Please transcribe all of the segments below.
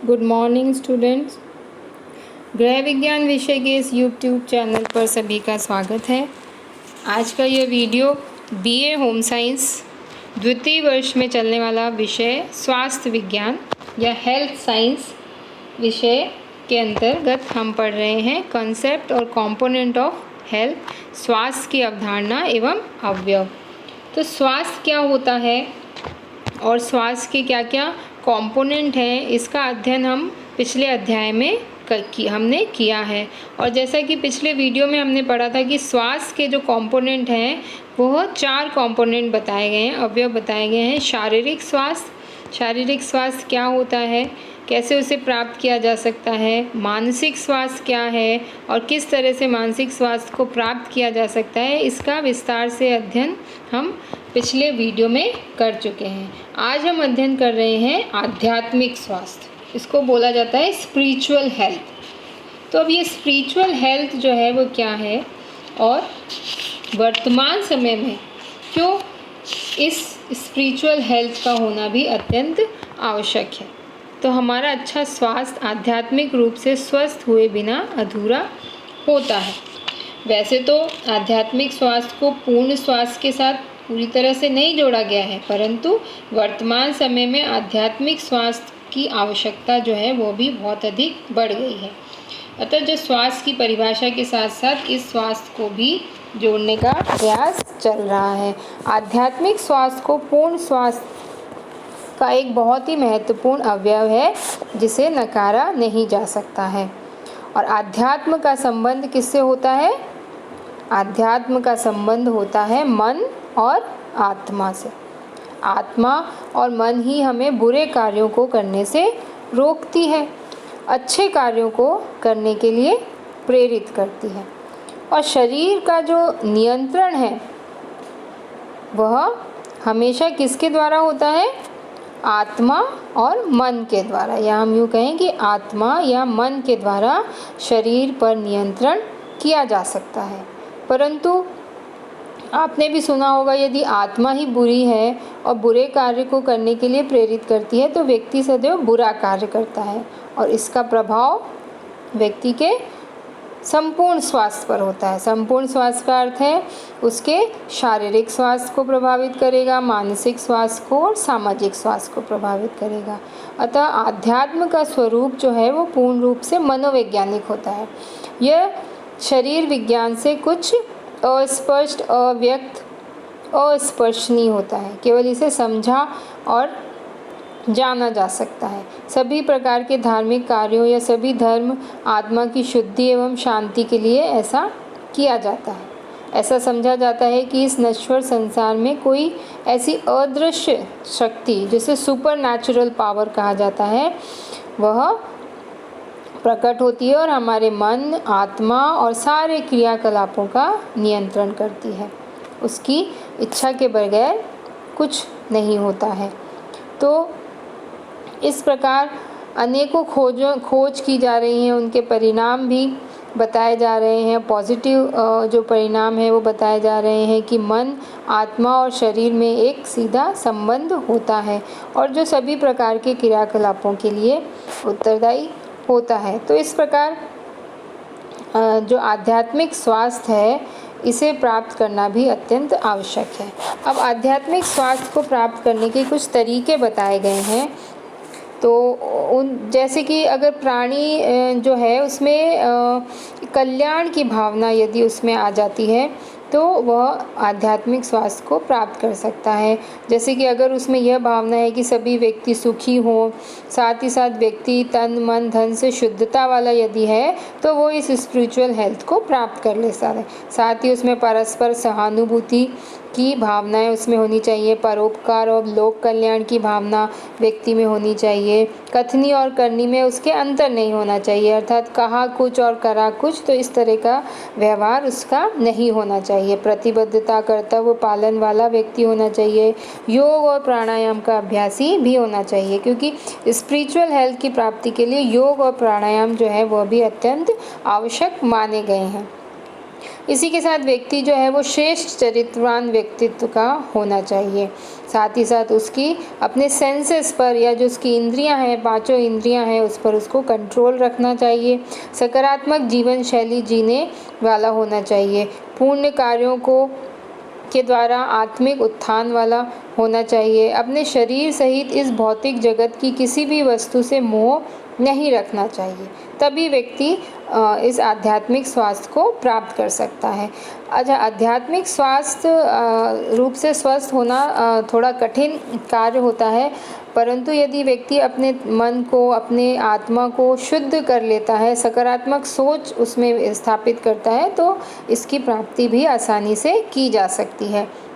Good morning students. गृह विज्ञान विषय के इस यूट्यूब चैनल पर सभी का स्वागत है। आज का यह वीडियो बीए होम साइंस द्वितीय वर्ष में चलने वाला विषय स्वास्थ्य विज्ञान या हेल्थ साइंस विषय के अंतर्गत हम पढ़ रहे हैं कंसेप्ट और कंपोनेंट ऑफ हेल्थ, स्वास्थ्य की अवधारणा एवं अवयव। तो स्वास्थ्य क्या होता है और स्वास्थ्य के क्या क्या कंपोनेंट हैं, इसका अध्ययन हम पिछले अध्याय में हमने किया है। और जैसा कि पिछले वीडियो में हमने पढ़ा था कि स्वास्थ्य के जो कंपोनेंट हैं वह 4 कंपोनेंट बताए गए हैं, अवयव बताए गए हैं। शारीरिक स्वास्थ्य क्या होता है, कैसे उसे प्राप्त किया जा सकता है, मानसिक स्वास्थ्य क्या है और किस तरह से मानसिक स्वास्थ्य को प्राप्त किया जा सकता है, इसका विस्तार से अध्ययन हम पिछले वीडियो में कर चुके हैं। आज हम अध्ययन कर रहे हैं आध्यात्मिक स्वास्थ्य, इसको बोला जाता है स्पिरिचुअल हेल्थ। तो अब ये स्पिरिचुअल हेल्थ जो है वो क्या है और वर्तमान समय में क्यों इस स्पिरिचुअल हेल्थ का होना भी अत्यंत आवश्यक है। तो हमारा अच्छा स्वास्थ्य आध्यात्मिक रूप से स्वस्थ हुए बिना अधूरा होता है। वैसे तो आध्यात्मिक स्वास्थ्य को पूर्ण स्वास्थ्य के साथ पूरी तरह से नहीं जोड़ा गया है, परंतु वर्तमान समय में आध्यात्मिक स्वास्थ्य की आवश्यकता जो है वो भी बहुत अधिक बढ़ गई है। अतः जो स्वास्थ्य की परिभाषा के साथ साथ इस स्वास्थ्य को भी जोड़ने का प्रयास चल रहा है। आध्यात्मिक स्वास्थ्य को पूर्ण स्वास्थ्य का एक बहुत ही महत्वपूर्ण अवयव है जिसे नकारा नहीं जा सकता है। और आध्यात्म का संबंध किससे होता है? आध्यात्म का संबंध होता है मन और आत्मा से। आत्मा और मन ही हमें बुरे कार्यों को करने से रोकती है, अच्छे कार्यों को करने के लिए प्रेरित करती है। और शरीर का जो नियंत्रण है वह हमेशा किसके द्वारा होता है? आत्मा और मन के द्वारा, या हम यूँ कहें कि आत्मा या मन के द्वारा शरीर पर नियंत्रण किया जा सकता है। परंतु आपने भी सुना होगा, यदि आत्मा ही बुरी है और बुरे कार्य को करने के लिए प्रेरित करती है तो व्यक्ति सदैव बुरा कार्य करता है और इसका प्रभाव व्यक्ति के संपूर्ण स्वास्थ्य पर होता है। संपूर्ण स्वास्थ्य का अर्थ है उसके शारीरिक स्वास्थ्य को प्रभावित करेगा, मानसिक स्वास्थ्य को और सामाजिक स्वास्थ्य को प्रभावित करेगा। अतः आध्यात्म का स्वरूप जो है वो पूर्ण रूप से मनोवैज्ञानिक होता है। यह शरीर विज्ञान से कुछ अस्पष्ट, अव्यक्त, अस्पर्शनीय होता है। केवल इसे समझा और जाना जा सकता है। सभी प्रकार के धार्मिक कार्यों या सभी धर्म आत्मा की शुद्धि एवं शांति के लिए ऐसा किया जाता है। ऐसा समझा जाता है कि इस नश्वर संसार में कोई ऐसी अदृश्य शक्ति जिसे सुपर नेचुरल पावर कहा जाता है वह प्रकट होती है और हमारे मन, आत्मा और सारे क्रियाकलापों का नियंत्रण करती है। उसकी इच्छा के बगैर कुछ नहीं होता है। तो इस प्रकार अनेकों खोज की जा रही हैं, उनके परिणाम भी बताए जा रहे हैं। पॉजिटिव जो परिणाम है वो बताए जा रहे हैं कि मन, आत्मा और शरीर में एक सीधा संबंध होता है और जो सभी प्रकार के क्रियाकलापों के लिए उत्तरदायी होता है। तो इस प्रकार जो आध्यात्मिक स्वास्थ्य है इसे प्राप्त करना भी अत्यंत आवश्यक है। अब आध्यात्मिक स्वास्थ्य को प्राप्त करने के कुछ तरीके बताए गए हैं। तो जैसे कि अगर प्राणी जो है उसमें कल्याण की भावना यदि उसमें आ जाती है तो वह आध्यात्मिक स्वास्थ्य को प्राप्त कर सकता है। जैसे कि अगर उसमें यह भावना है कि सभी व्यक्ति सुखी हों, साथ ही साथ व्यक्ति तन मन धन से शुद्धता वाला यदि है तो वो इस स्पिरिचुअल हेल्थ को प्राप्त कर ले सकता है। साथ ही उसमें परस्पर सहानुभूति की भावनाएं उसमें होनी चाहिए, परोपकार और लोक कल्याण की भावना व्यक्ति में होनी चाहिए। कथनी और करनी में उसके अंतर नहीं होना चाहिए, अर्थात कहा कुछ और करा कुछ, तो इस तरह का व्यवहार उसका नहीं होना चाहिए। प्रतिबद्धता, कर्तव्य पालन वाला व्यक्ति होना चाहिए। योग और प्राणायाम का अभ्यासी भी होना चाहिए, क्योंकि स्पिरिचुअल हेल्थ की प्राप्ति के लिए योग और प्राणायाम जो है वह भी अत्यंत आवश्यक माने गए हैं। इसी के साथ व्यक्ति जो है वो श्रेष्ठ चरित्रवान व्यक्तित्व का होना चाहिए। साथ ही साथ उसकी अपने सेंसेस पर या जो उसकी इंद्रियां हैं, पांचों इंद्रियां हैं, उस पर उसको कंट्रोल रखना चाहिए। सकारात्मक जीवन शैली जीने वाला होना चाहिए। पूर्ण कार्यों को के द्वारा आत्मिक उत्थान वाला होना चाहिए। अपने शरीर सहित इस भौतिक जगत की किसी भी वस्तु से मोह नहीं रखना चाहिए, तभी व्यक्ति इस आध्यात्मिक स्वास्थ्य को प्राप्त कर सकता है। अच्छा, आध्यात्मिक स्वास्थ्य रूप से स्वस्थ होना थोड़ा कठिन कार्य होता है, परंतु यदि व्यक्ति अपने मन को, अपने आत्मा को शुद्ध कर लेता है, सकारात्मक सोच उसमें स्थापित करता है, तो इसकी प्राप्ति भी आसानी से की जा सकती है।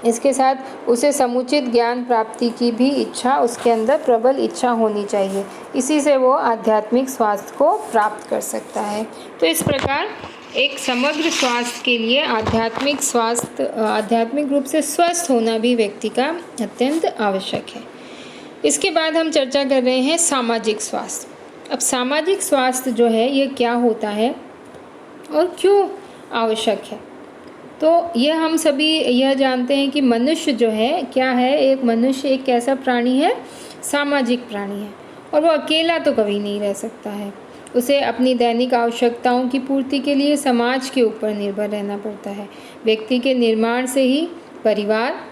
इसके साथ उसे समुचित ज्ञान प्राप्ति की भी इच्छा, उसके अंदर प्रबल इच्छा होनी चाहिए। इसी से वो आध्यात्मिक स्वास्थ्य को प्राप्त कर सकता है। तो इस प्रकार एक समग्र स्वास्थ्य के लिए आध्यात्मिक रूप से स्वस्थ होना भी व्यक्ति का अत्यंत आवश्यक है। इसके बाद हम चर्चा कर रहे हैं सामाजिक स्वास्थ्य। अब सामाजिक स्वास्थ्य जो है ये क्या होता है और क्यों आवश्यक है? तो यह हम सभी यह जानते हैं कि मनुष्य जो है क्या है, एक मनुष्य एक कैसा प्राणी है? सामाजिक प्राणी है, और वो अकेला तो कभी नहीं रह सकता है। उसे अपनी दैनिक आवश्यकताओं की पूर्ति के लिए समाज के ऊपर निर्भर रहना पड़ता है। व्यक्ति के निर्माण से ही परिवार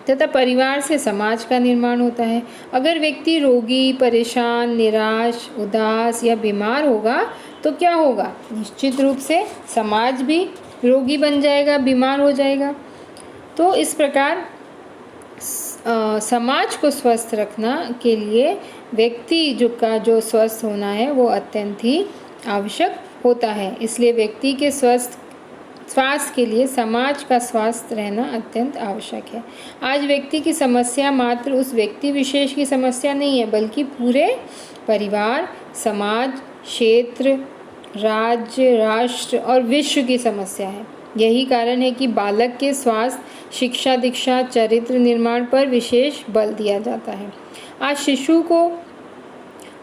तथा परिवार से समाज का निर्माण होता है। अगर व्यक्ति रोगी, परेशान, निराश, उदास या बीमार होगा तो क्या होगा? निश्चित रूप से समाज भी रोगी बन जाएगा, बीमार हो जाएगा। तो इस प्रकार समाज को स्वस्थ रखना के लिए व्यक्ति जो स्वस्थ होना है वो अत्यंत ही आवश्यक होता है। इसलिए व्यक्ति के स्वास्थ्य के लिए समाज का स्वास्थ्य रहना अत्यंत आवश्यक है। आज व्यक्ति की समस्या मात्र उस व्यक्ति विशेष की समस्या नहीं है, बल्कि पूरे परिवार, समाज, क्षेत्र, राज्य, राष्ट्र और विश्व की समस्या है। यही कारण है कि बालक के स्वास्थ्य, शिक्षा, दीक्षा, चरित्र निर्माण पर विशेष बल दिया जाता है। आज शिशु को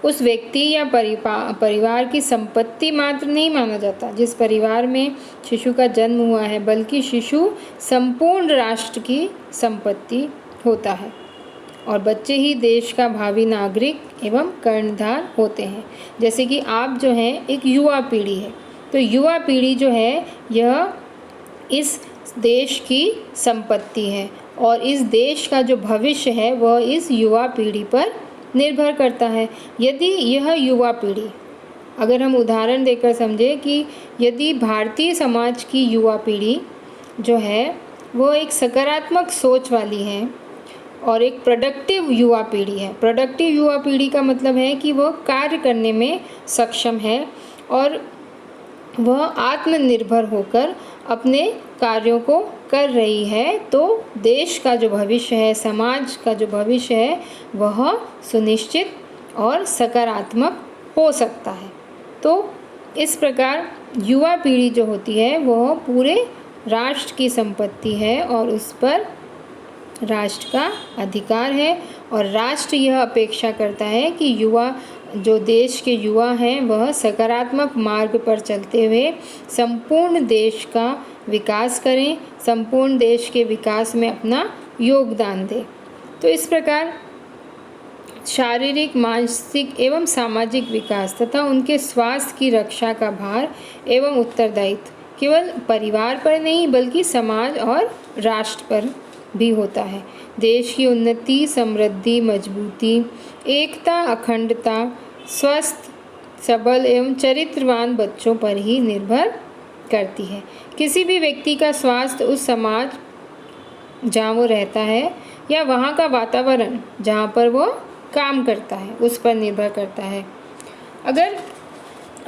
उस व्यक्ति या परिवार की संपत्ति मात्र नहीं माना जाता जिस परिवार में शिशु का जन्म हुआ है, बल्कि शिशु संपूर्ण राष्ट्र की संपत्ति होता है। और बच्चे ही देश का भावी नागरिक एवं कर्णधार होते हैं। जैसे कि आप जो हैं एक युवा पीढ़ी है, तो युवा पीढ़ी जो है यह इस देश की संपत्ति है, और इस देश का जो भविष्य है वह इस युवा पीढ़ी पर निर्भर करता है। यदि यह युवा पीढ़ी, अगर हम उदाहरण देकर समझें कि यदि भारतीय समाज की युवा पीढ़ी जो है वो एक सकारात्मक सोच वाली है और एक प्रोडक्टिव युवा पीढ़ी है। प्रोडक्टिव युवा पीढ़ी का मतलब है कि वह कार्य करने में सक्षम है और वह आत्मनिर्भर होकर अपने कार्यों को कर रही है, तो देश का जो भविष्य है, समाज का जो भविष्य है, वह सुनिश्चित और सकारात्मक हो सकता है। तो इस प्रकार युवा पीढ़ी जो होती है वह पूरे राष्ट्र की संपत्ति है और उस पर राष्ट्र का अधिकार है, और राष्ट्र यह अपेक्षा करता है कि युवा, जो देश के युवा हैं, वह सकारात्मक मार्ग पर चलते हुए संपूर्ण देश का विकास करें, संपूर्ण देश के विकास में अपना योगदान दें। तो इस प्रकार शारीरिक, मानसिक एवं सामाजिक विकास तथा उनके स्वास्थ्य की रक्षा का भार एवं उत्तरदायित्व केवल परिवार पर नहीं बल्कि समाज और राष्ट्र पर भी होता है। देश की उन्नति, समृद्धि, मजबूती, एकता, अखंडता, स्वस्थ, सबल एवं चरित्रवान बच्चों पर ही निर्भर करती है। किसी भी व्यक्ति का स्वास्थ्य उस समाज जहाँ वो रहता है या वहाँ का वातावरण जहाँ पर वो काम करता है उस पर निर्भर करता है। अगर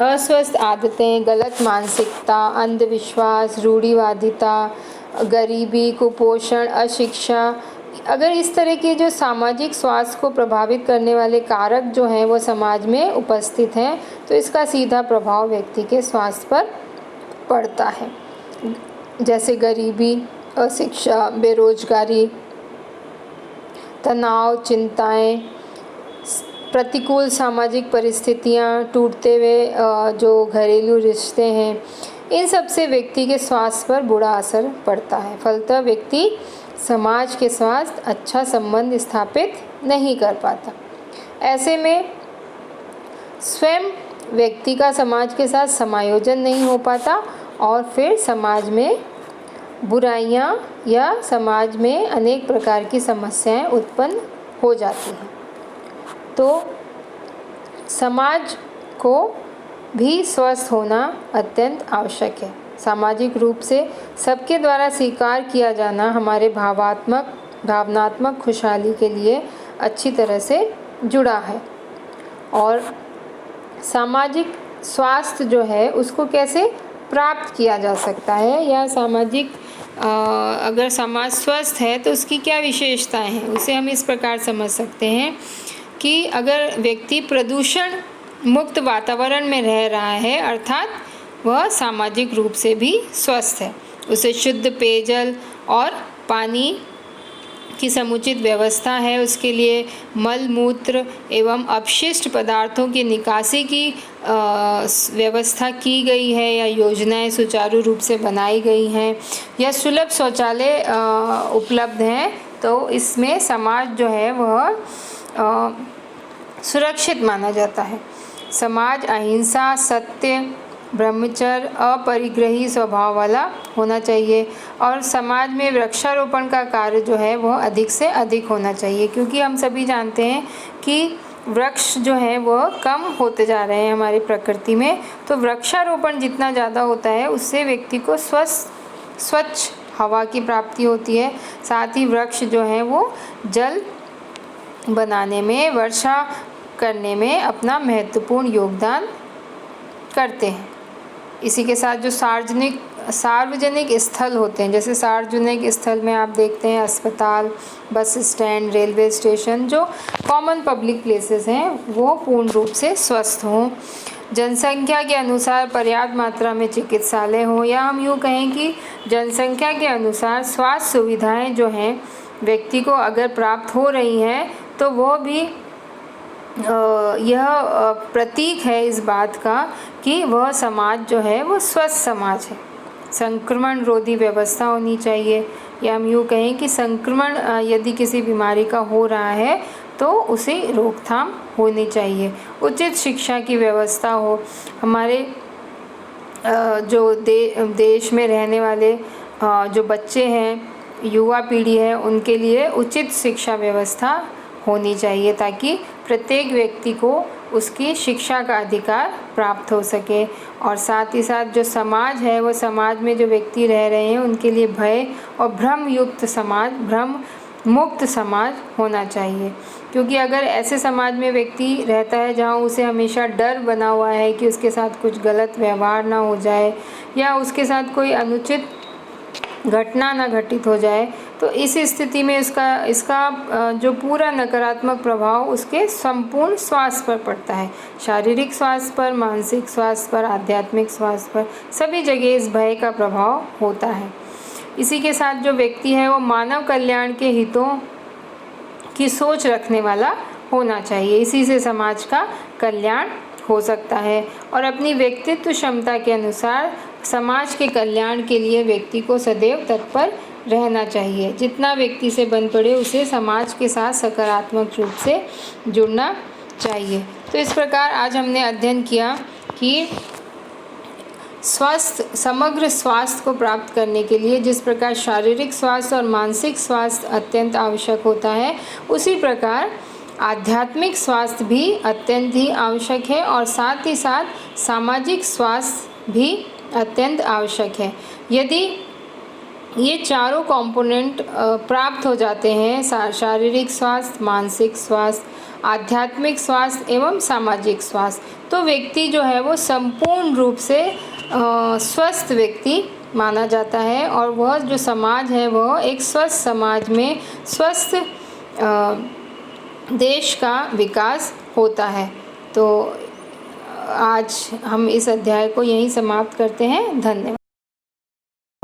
अस्वस्थ आदतें, गलत मानसिकता, अंधविश्वास, रूढ़िवादिता, गरीबी, कुपोषण, अशिक्षा, अगर इस तरह के जो सामाजिक स्वास्थ्य को प्रभावित करने वाले कारक जो हैं वो समाज में उपस्थित हैं, तो इसका सीधा प्रभाव व्यक्ति के स्वास्थ्य पर पड़ता है। जैसे गरीबी, अशिक्षा, बेरोजगारी, तनाव, चिंताएं, प्रतिकूल सामाजिक परिस्थितियां, टूटते हुए जो घरेलू रिश्ते हैं, इन सब से व्यक्ति के स्वास्थ्य पर बुरा असर पड़ता है। फलतः व्यक्ति समाज के स्वास्थ्य अच्छा संबंध स्थापित नहीं कर पाता। ऐसे में स्वयं व्यक्ति का समाज के साथ समायोजन नहीं हो पाता और फिर समाज में बुराइयां या समाज में अनेक प्रकार की समस्याएं उत्पन्न हो जाती हैं। तो समाज को भी स्वस्थ होना अत्यंत आवश्यक है। सामाजिक रूप से सबके द्वारा स्वीकार किया जाना हमारे भावनात्मक खुशहाली के लिए अच्छी तरह से जुड़ा है। और सामाजिक स्वास्थ्य जो है उसको कैसे प्राप्त किया जा सकता है, या सामाजिक अगर समाज स्वस्थ है तो उसकी क्या विशेषताएं हैं, उसे हम इस प्रकार समझ सकते हैं कि अगर व्यक्ति प्रदूषण मुक्त वातावरण में रह रहा है अर्थात वह सामाजिक रूप से भी स्वस्थ है, उसे शुद्ध पेयजल और पानी की समुचित व्यवस्था है, उसके लिए मल मूत्र एवं अपशिष्ट पदार्थों की निकासी की व्यवस्था की गई है या योजनाएं सुचारू रूप से बनाई गई हैं या सुलभ शौचालय उपलब्ध हैं, तो इसमें समाज जो है वह सुरक्षित माना जाता है। समाज अहिंसा, सत्य, ब्रह्मचर्य, अपरिग्रही स्वभाव वाला होना चाहिए और समाज में वृक्षारोपण का कार्य जो है वह अधिक से अधिक होना चाहिए, क्योंकि हम सभी जानते हैं कि वृक्ष जो है वह कम होते जा रहे हैं हमारी प्रकृति में। तो वृक्षारोपण जितना ज़्यादा होता है उससे व्यक्ति को स्वच्छ हवा की प्राप्ति होती है। साथ ही वृक्ष जो है वो जल बनाने में, वर्षा करने में अपना महत्वपूर्ण योगदान करते हैं। इसी के साथ जो सार्वजनिक स्थल होते हैं, जैसे सार्वजनिक स्थल में आप देखते हैं अस्पताल, बस स्टैंड, रेलवे स्टेशन, जो कॉमन पब्लिक प्लेसेस हैं वो पूर्ण रूप से स्वस्थ हों। जनसंख्या के अनुसार पर्याप्त मात्रा में चिकित्सालय हो, या हम यूँ कहें कि जनसंख्या के अनुसार स्वास्थ्य सुविधाएं जो हैं व्यक्ति को अगर प्राप्त हो रही हैं तो वो भी यह प्रतीक है इस बात का कि वह समाज जो है वो स्वस्थ समाज है। संक्रमण रोधी व्यवस्था होनी चाहिए, या हम यूँ कहें कि संक्रमण यदि किसी बीमारी का हो रहा है तो उसे रोकथाम होनी चाहिए। उचित शिक्षा की व्यवस्था हो, हमारे जो देश में रहने वाले जो बच्चे हैं, युवा पीढ़ी है, उनके लिए उचित शिक्षा व्यवस्था होनी चाहिए ताकि प्रत्येक व्यक्ति को उसकी शिक्षा का अधिकार प्राप्त हो सके। और साथ ही साथ जो समाज है वो समाज में जो व्यक्ति रह रहे हैं उनके लिए भय और भ्रम मुक्त समाज होना चाहिए, क्योंकि अगर ऐसे समाज में व्यक्ति रहता है जहाँ उसे हमेशा डर बना हुआ है कि उसके साथ कुछ गलत व्यवहार ना हो जाए या उसके साथ कोई अनुचित घटना ना घटित हो जाए, तो इस स्थिति में इसका जो पूरा नकारात्मक प्रभाव उसके संपूर्ण स्वास्थ्य पर पड़ता है, शारीरिक स्वास्थ्य पर, मानसिक स्वास्थ्य पर, आध्यात्मिक स्वास्थ्य पर, सभी जगह इस भय का प्रभाव होता है। इसी के साथ जो व्यक्ति है वो मानव कल्याण के हितों की सोच रखने वाला होना चाहिए, इसी से समाज का कल्याण हो सकता है। और अपनी व्यक्तित्व क्षमता के अनुसार समाज के कल्याण के लिए व्यक्ति को सदैव तत्पर रहना चाहिए। जितना व्यक्ति से बन पड़े उसे समाज के साथ सकारात्मक रूप से जुड़ना चाहिए। तो इस प्रकार आज हमने अध्ययन किया कि समग्र स्वास्थ्य को प्राप्त करने के लिए जिस प्रकार शारीरिक स्वास्थ्य और मानसिक स्वास्थ्य अत्यंत आवश्यक होता है, उसी प्रकार आध्यात्मिक स्वास्थ्य भी अत्यंत ही आवश्यक है और साथ ही साथ सामाजिक स्वास्थ्य भी अत्यंत आवश्यक है। यदि ये चारों कंपोनेंट प्राप्त हो जाते हैं, शारीरिक स्वास्थ्य, मानसिक स्वास्थ्य, आध्यात्मिक स्वास्थ्य एवं सामाजिक स्वास्थ्य, तो व्यक्ति जो है वो संपूर्ण रूप से स्वस्थ व्यक्ति माना जाता है और वह जो समाज है वह एक स्वस्थ समाज में स्वस्थ देश का विकास होता है। तो आज हम इस अध्याय को यहीं समाप्त करते हैं। धन्यवाद।